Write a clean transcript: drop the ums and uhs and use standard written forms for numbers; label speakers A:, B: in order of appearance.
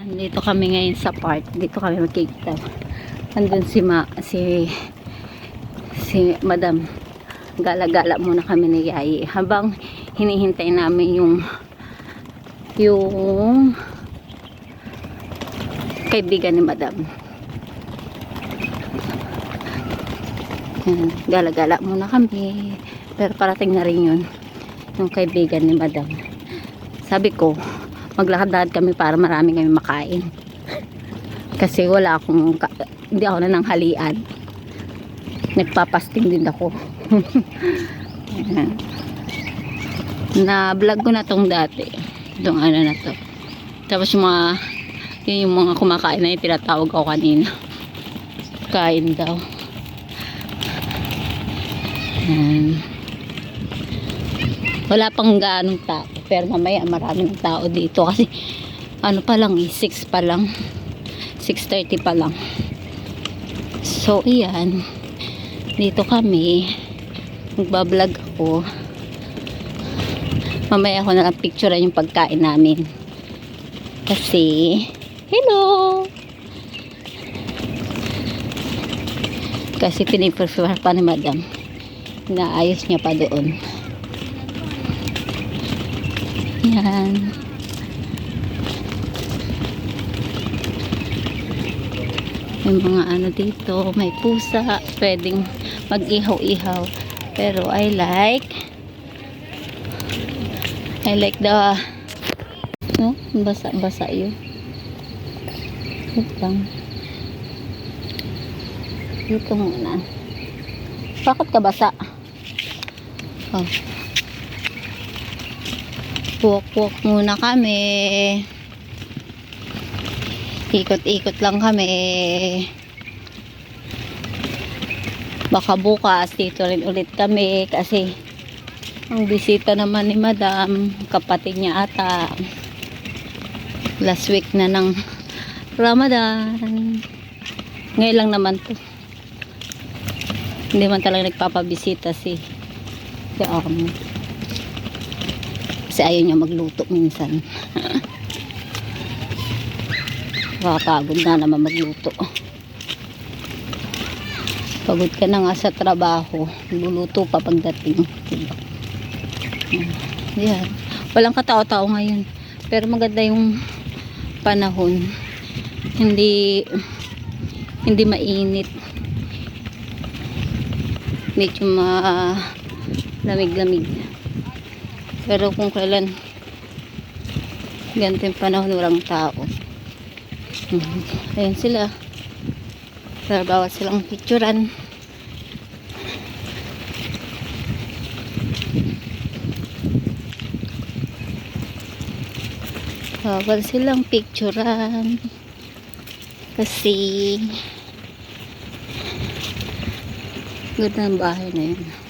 A: Nandito kami ngayon sa park. Dito kami magkikita. Andun si Madam. Gala-gala muna kami ni Yayi. Habang hinihintay namin yung kaibigan ni Madam. Gala-gala muna kami. Pero parating na rin yun. Yung kaibigan ni Madam. Sabi ko, maglakad-lakad kami para marami kami makain. Kasi hindi ako nananghalian. Nagpapasting din ako. Na vlog ko na tong dati. Itong ano na to. Tapos yung mga kumakain na yung tinatawag ako kanina. Kain daw. Wala pang gaanong tao. Pero mamaya maraming tao dito. Kasi ano pa lang 6 pa lang. 6:30 pa lang. So iyan. Dito kami. Magbablog ako. Mamaya ako na lang picturean yung pagkain namin. Kasi hello! Kasi piniprepare pa ni Madam. Inaayos niya pa doon. Yan. Yung mga ano dito, may pusa, pwedeng mag-ihaw-ihaw. Pero I like the basa-basa yun. Wait lang. Dito muna. Bakit ka basa? Oh. Walk-walk muna kami. Ikot-ikot lang kami. Baka bukas dito rin ulit kami kasi ang bisita naman ni Madam, kapatid niya ata. Last week na ng Ramadan. Ngayon lang naman to. Hindi man talaga nagpapabisita si kasi ayaw niya magluto minsan. Nakakagod na naman magluto. Pagod ka na nga sa trabaho, luluto pa pagdating. Diba? Yan. Walang katao-tao ngayon. Pero maganda yung panahon. Hindi mainit. Medyo lamig-lamig. Pero kung kailan ganito yung panahon, walang tao. Ayan sila. Pero bawat silang picturean. Bawal silang picturean. Kasi ganda ang bahay na yun.